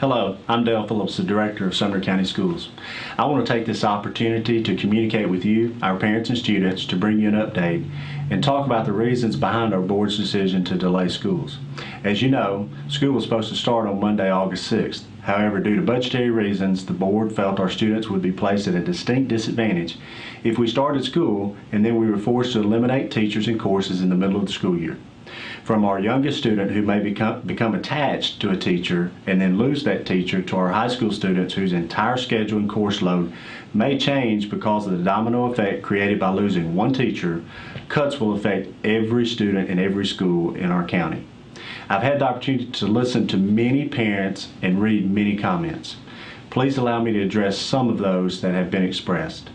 Hello, I'm Dale Phillips, the Director of Sumner County Schools. I want to take this opportunity to communicate with you, our parents and students, to bring you an update and talk about the reasons behind our board's decision to delay schools. As you know, school was supposed to start on Monday, August 6th. However, due to budgetary reasons, the board felt our students would be placed at a distinct disadvantage if we started school and then we were forced to eliminate teachers and courses in the middle of the school year. From our youngest student who may become attached to a teacher and then lose that teacher, to our high school students whose entire schedule and course load may change because of the domino effect created by losing one teacher, cuts will affect every student in every school in our county. I've had the opportunity to listen to many parents and read many comments. Please allow me to address some of those that have been expressed.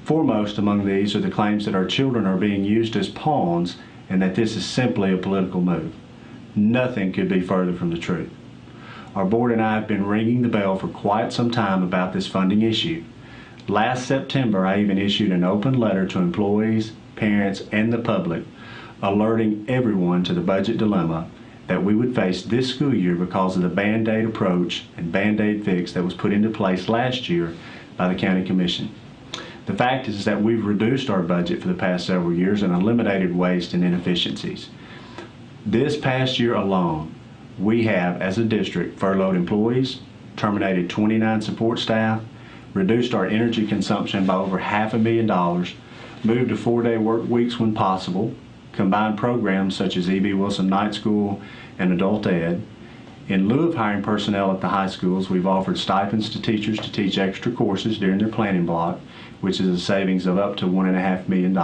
Foremost among these are the claims that our children are being used as pawns and that this is simply a political move. Nothing could be further from the truth. Our board and I have been ringing the bell for quite some time about this funding issue. Last September, I even issued an open letter to employees, parents, and the public, alerting everyone to the budget dilemma that we would face this school year because of the Band-Aid approach and Band-Aid fix that was put into place last year by the County Commission. The fact is that we've reduced our budget for the past several years and eliminated waste and inefficiencies. This past year alone, we have, as a district, furloughed employees, terminated 29 support staff, reduced our energy consumption by over $500,000, moved to 4-day work weeks when possible, combined programs such as E.B. Wilson Night School and Adult Ed. In lieu of hiring personnel at the high schools, we've offered stipends to teachers to teach extra courses during their planning block, which is a savings of up to $1.5 million.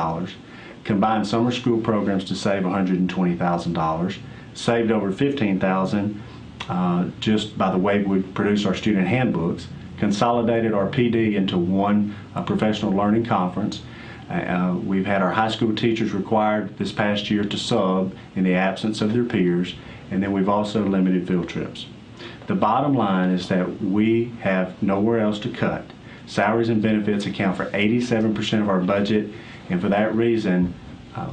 Combined summer school programs to save $120,000. Saved over $15,000 just by the way we produce our student handbooks. Consolidated our PD into one professional learning conference. We've had our high school teachers required this past year to sub in the absence of their peers, and then we've also limited field trips. The bottom line is that we have nowhere else to cut. Salaries and benefits account for 87% of our budget, and for that reason,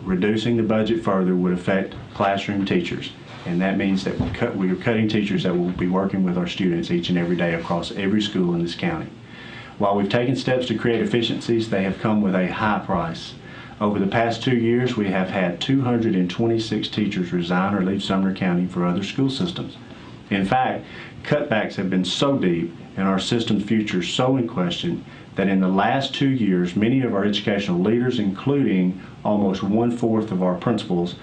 reducing the budget further would affect classroom teachers. And that means that we are cutting teachers that will be working with our students each and every day across every school in this county. While we've taken steps to create efficiencies, they have come with a high price. Over the past 2 years, we have had 226 teachers resign or leave Sumner County for other school systems. In fact, cutbacks have been so deep and our system's future so in question that in the last 2 years, many of our educational leaders, including almost 1/4 of our principals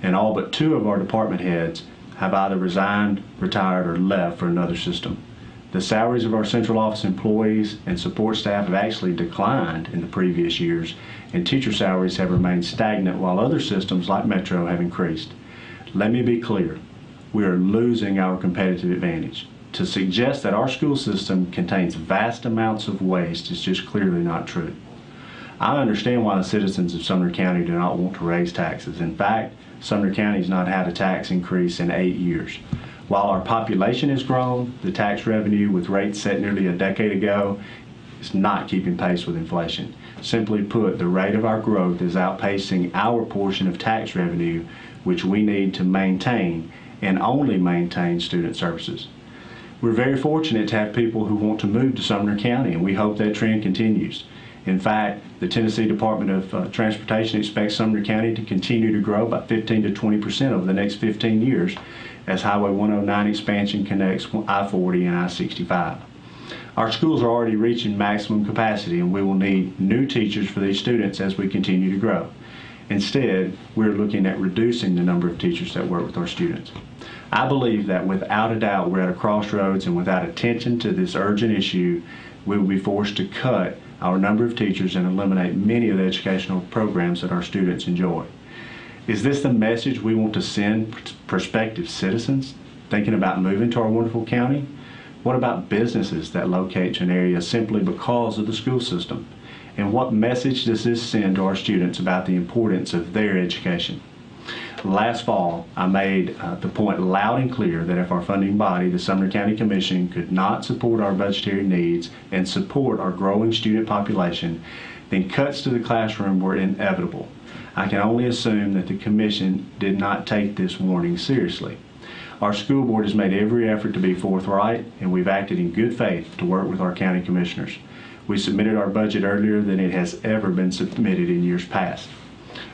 and all but 2 of our department heads, have either resigned, retired, or left for another system. The salaries of our central office employees and support staff have actually declined in the previous years, and teacher salaries have remained stagnant while other systems like Metro have increased. Let me be clear, we are losing our competitive advantage. To suggest that our school system contains vast amounts of waste is just clearly not true. I understand why the citizens of Sumner County do not want to raise taxes. In fact, Sumner County has not had a tax increase in 8 years. While our population has grown, the tax revenue with rates set nearly a decade ago is not keeping pace with inflation. Simply put, the rate of our growth is outpacing our portion of tax revenue, which we need to maintain and only maintain student services. We're very fortunate to have people who want to move to Sumner County, and we hope that trend continues. In fact, the Tennessee Department of Transportation expects Sumner County to continue to grow by 15 to 20% over the next 15 years as Highway 109 expansion connects I-40 and I-65. Our schools are already reaching maximum capacity, and we will need new teachers for these students as we continue to grow. Instead, we're looking at reducing the number of teachers that work with our students. I believe that without a doubt we're at a crossroads, and without attention to this urgent issue, we will be forced to cut our number of teachers and eliminate many of the educational programs that our students enjoy. Is this the message we want to send prospective citizens thinking about moving to our wonderful county? What about businesses that locate to an area simply because of the school system? And what message does this send to our students about the importance of their education? Last fall, I made the point loud and clear that if our funding body, the Sumner County Commission, could not support our budgetary needs and support our growing student population, then cuts to the classroom were inevitable. I can only assume that the Commission did not take this warning seriously. Our school board has made every effort to be forthright, and we've acted in good faith to work with our county commissioners. We submitted our budget earlier than it has ever been submitted in years past.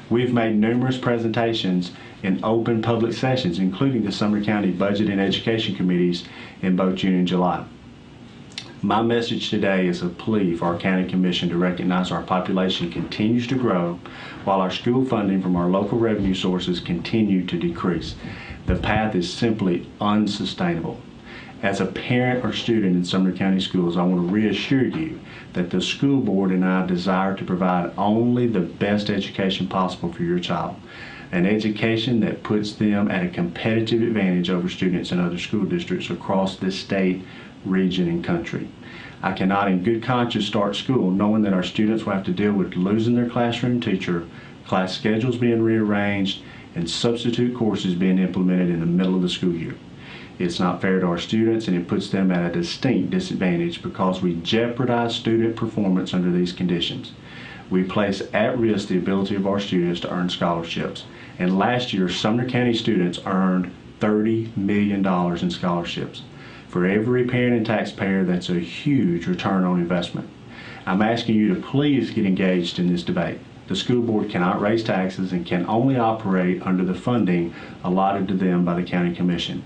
We've made numerous presentations in open public sessions, including the Sumner County Budget and Education Committees in both June and July. My message today is a plea for our county commission to recognize our population continues to grow while our school funding from our local revenue sources continue to decrease. The path is simply unsustainable. As a parent or student in Sumner County Schools, I want to reassure you that the school board and I desire to provide only the best education possible for your child, an education that puts them at a competitive advantage over students in other school districts across this state, region, and country. I cannot in good conscience start school knowing that our students will have to deal with losing their classroom teacher, class schedules being rearranged, and substitute courses being implemented in the middle of the school year. It's not fair to our students, and it puts them at a distinct disadvantage because we jeopardize student performance under these conditions. We place at risk the ability of our students to earn scholarships, and last year Sumner County students earned $30 million in scholarships. For every parent and taxpayer, that's a huge return on investment. I'm asking you to please get engaged in this debate. The school board cannot raise taxes and can only operate under the funding allotted to them by the county commission.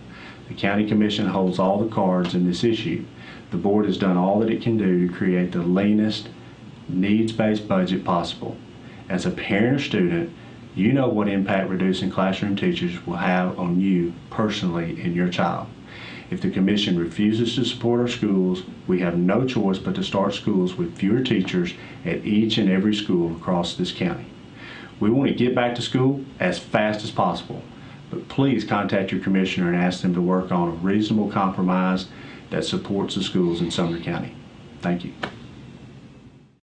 The county commission holds all the cards in this issue. The board has done all that it can do to create the leanest, needs-based budget possible. As a parent or student, you know what impact reducing classroom teachers will have on you personally and your child. If the commission refuses to support our schools, we have no choice but to start schools with fewer teachers at each and every school across this county. We want to get back to school as fast as possible, but please contact your commissioner and ask them to work on a reasonable compromise that supports the schools in Sumner County. Thank you.